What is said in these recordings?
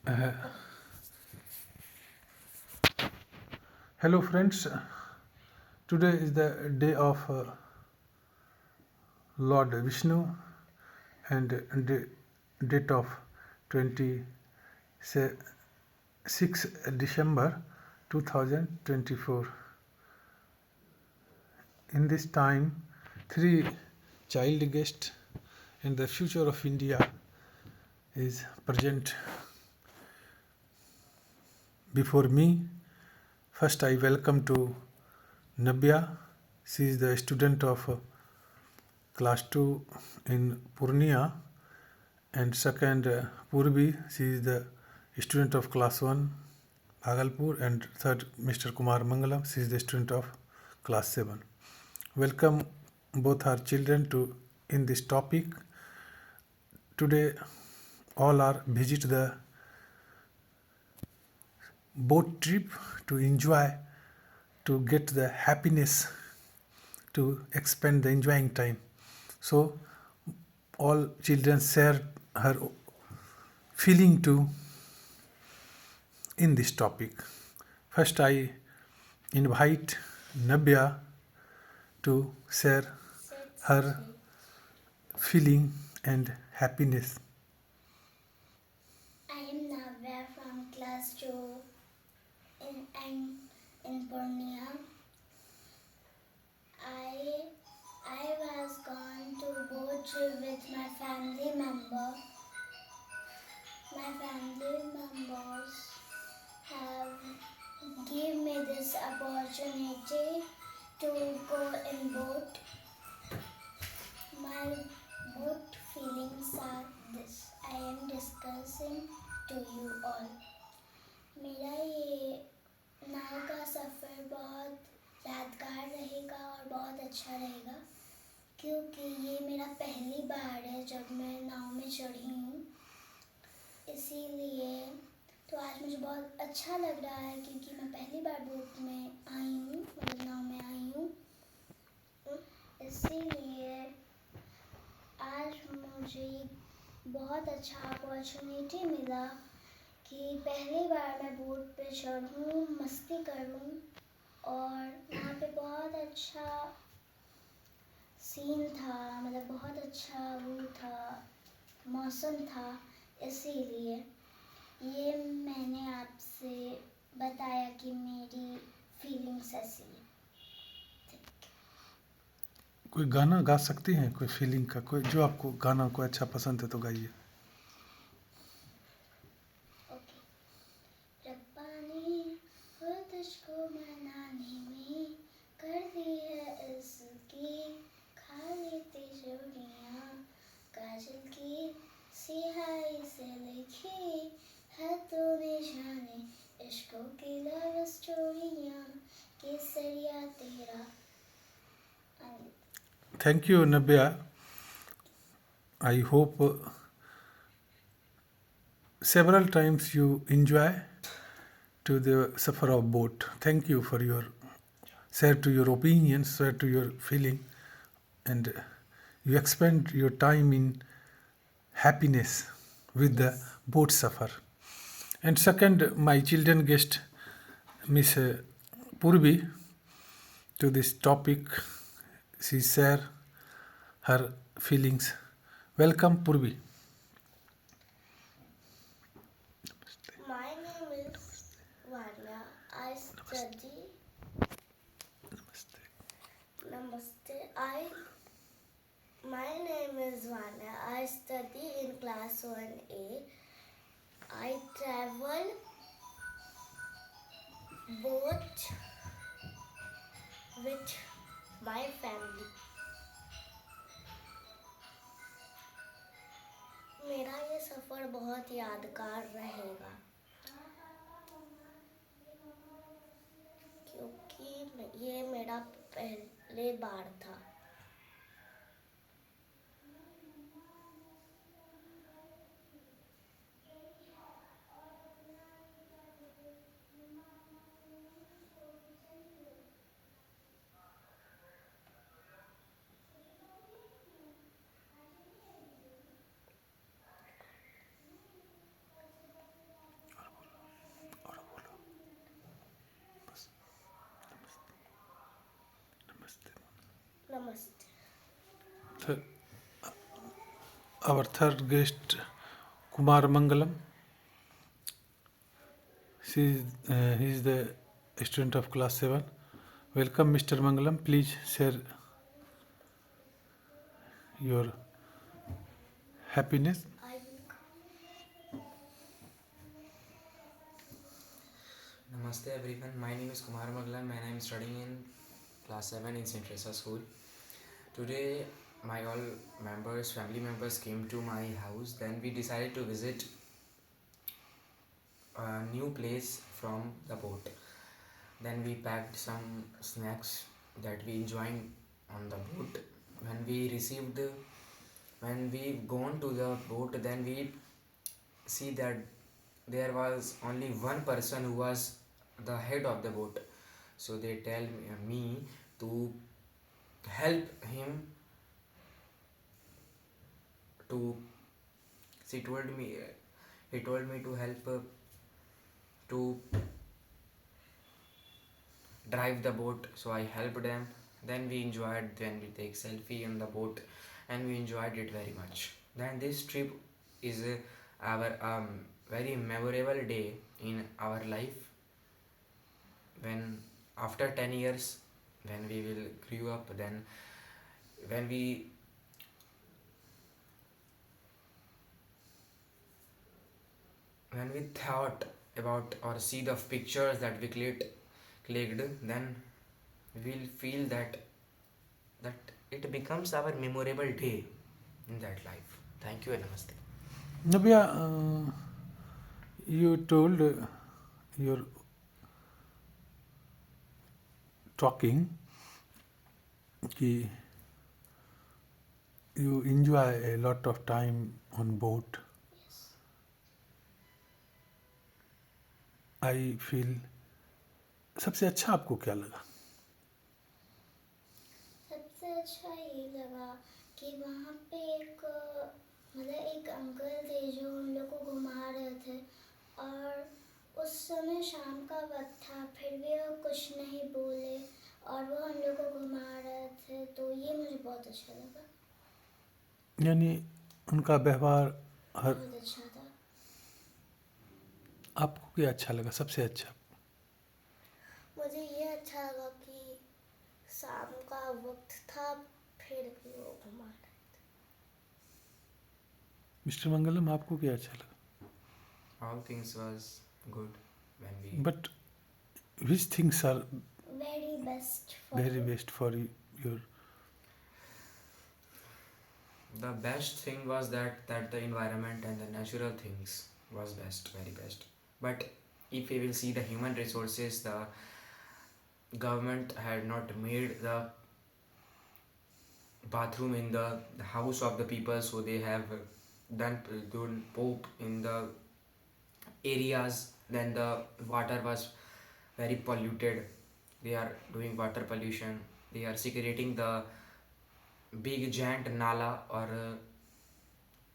Uh, Hello, friends. Today is the day of Lord Vishnu and date of 26 December 2024. In this time, three child guests and the future of India is present before me. First, I welcome to Nabya. She is the student of class 2 in Purnia, and second Purvi, she is the student of class 1 Bhagalpur, and third Mr. Kumar Mangalam, she is the student of class 7. Welcome both our children to in this topic. Today all are visit the boat trip to enjoy, to get the happiness, to expend the enjoying time. So all children share her feeling to in this topic. First, I invite Nabya to share her feeling and happiness. I am Navya from class 2 in Purnia. I was gone to boat trip with my family member. My family members have given me this opportunity to go in boat. My boat feelings are this. I am discussing to you all. मेरा ये नाव का सफ़र बहुत यादगार रहेगा और बहुत अच्छा रहेगा क्योंकि ये मेरा पहली बार है जब मैं नाव में चढ़ी हूँ, इसीलिए तो आज मुझे बहुत अच्छा लग रहा है क्योंकि मैं पहली बार बोट में आई हूँ, मतलब नाव में आई हूँ, इसीलिए आज मुझे बहुत अच्छा अपॉर्चुनिटी मिला कि पहली बार मैं बोट पे चढ़ूँ, मस्ती करूँ और वहाँ पे बहुत अच्छा सीन था, मतलब बहुत अच्छा वो था, मौसम था, इसीलिए ये मैंने आपसे बताया कि मेरी फीलिंग्स ऐसी है। कोई गाना गा सकती हैं, कोई फीलिंग का, कोई जो आपको गाना को अच्छा पसंद है तो गाइए. रब्बा ने वो तुझको मनाने में कर दी है इसकी खाली तिजोरियाँ, काजल की सिहाई से लिखी है तूने जाने इश्कों की लव स्टोरियाँ, केसरिया तेरा. Thank you, Nabya. I hope several times you enjoy to the suffer of boat. Thank you for your share to your opinions, share to your feeling, and you expend your time in happiness with the boat suffer. And second, my children guest, Miss Purvi, to this topic, she share her feelings. Welcome, Purvi. My name is Vanya. I study. Namaste. My name is Vanya. I study in class 1A. I travel boat with my family. मेरा ये सफ़र बहुत यादगार रहेगा क्योंकि ये मेरा पहले बार था. Namaste. Th- our third guest, Kumar Mangalam. He is the student of class 7. Welcome, Mr. Mangalam. Please share your happiness. I will. Namaste everyone, my name is Kumar Magalam and I am studying in class 7 in St. Teresa School. Today my all family members came to my house. Then we decided to visit a new place from the boat. Then we packed some snacks that we enjoyed on the boat. When we gone to the boat, then we see that there was only one person who was the head of the boat. So they tell me to help him to she told me he told me to help to drive the boat, so I helped them. Then we enjoyed, then we take selfie on the boat and we enjoyed it very much. Then this trip is our very memorable day in our life, when after 10 years when we will grew up, then when we thought about or see the pictures that we clicked, then we'll feel that it becomes our memorable day in that life. Thank you and namaste. Nabia, you told your talking कि you enjoy a lot of time on boat. Yes. I feel सबसे अच्छा आपको क्या लगा? सबसे अच्छा ये लगा कि वहाँ पे एक अंकल थे जो हम लोग को घुमा रहे थे, और उस समय शाम का वक्त था, फिर भी वो कुछ नहीं बोले और वो हम लोग को घुमा रहे थे, तो ये मुझे बहुत अच्छा लगा। यानी उनका व्यवहार हर बहुत अच्छा था। आपको क्या अच्छा लगा सबसे अच्छा? मुझे ये अच्छा लगा कि शाम का वक्त था, फिर भी वो घुमा रहे थे। मिस्टर मंगलम, आपको क्या अच्छा लगा? All things was good when we But which things are Very best for very you. best for you, your the best thing was that the environment and the natural things was best, very best. But if we will see the human resources, the government had not made the bathroom in the house of the people, so they have done poop in the areas. Then the water was very polluted. They are doing water pollution. They are secreting the big giant nala or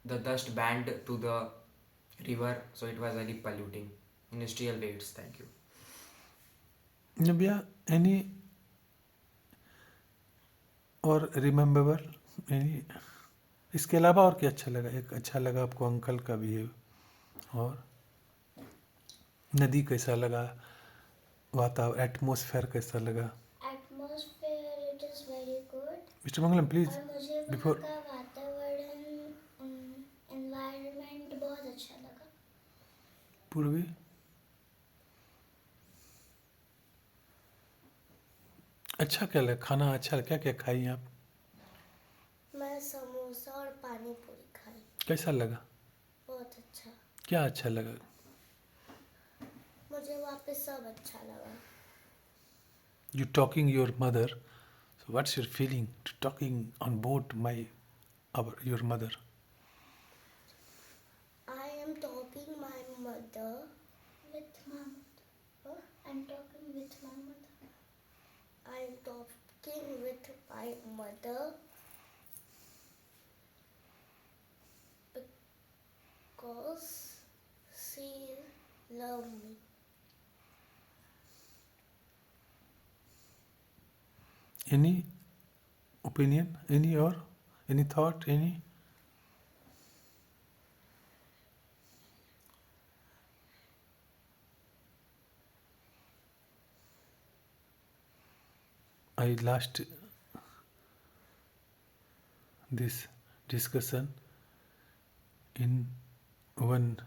the dust band to the river, so it was very polluting. Industrial waste. Thank you. Nabia, any और रिमेम्बेबल any? इसके अलावा और क्या अच्छा लगा? एक अच्छा लगा आपको अंकल का बिहेव, और नदी कैसा लगा, वातावरण एटमॉस्फेयर कैसा लगा? Atmosphere it is very good. Mister Mangalam please और मुझे वहाँ बिफोर का वातावरण, एनवायरनमेंट बहुत अच्छा लगा। पूर्वी अच्छा क्या लगा? खाना अच्छा, क्या क्या खाई आप? मैं समोसा और पानी पूरी खाई। कैसा लगा? बहुत अच्छा। क्या अच्छा लगा? मुझे वहाँ पे सब अच्छा लगा। You talking your mother, so what's your feeling to talking on boat your mother? I am talking my mother with my mother. I'm talking with my mother. I'm talking with my mother because she love me. Any opinion? Any thought? Any? I last this discussion in one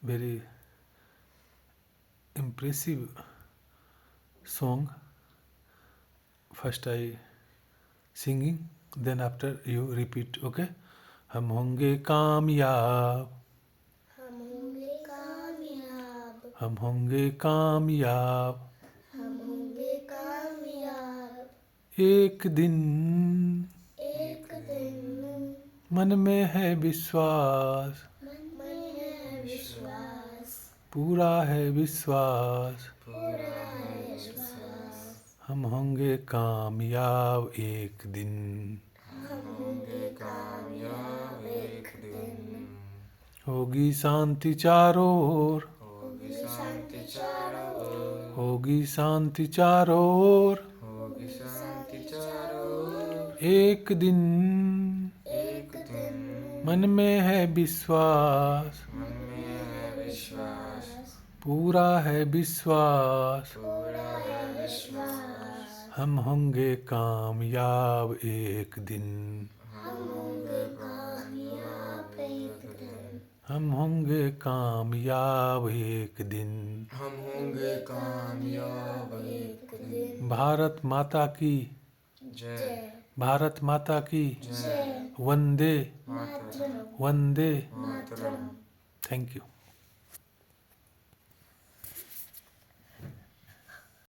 very impressive song. First I singing, then after you repeat, okay? हम होंगे कामयाब, हम होंगे कामयाब, हम होंगे कामयाब, हम होंगे कामयाब, एक दिन एक दिन मन में है विश्वास, मन में है विश्वास, पूरा है विश्वास, पूरा है विश्वास, हम होंगे कामयाब एक दिन, हम होंगे कामयाब एक दिन, होगी शांति चारों ओर, होगी शांति चारों ओर, होगी शांति चारों ओर, होगी शांति चारों ओर, एक दिन एक दिन मन में है विश्वास, मन में है विश्वास, पूरा है विश्वास, पूरा है विश्वास, हम होंगे कामयाब एक दिन, हम होंगे कामयाब एक दिन, हम होंगे कामयाब एक दिन। हम होंगे कामयाब एक दिन। भारत माता की जय। भारत माता की जय। वंदे मातरम। वंदे। मातरम। Thank you.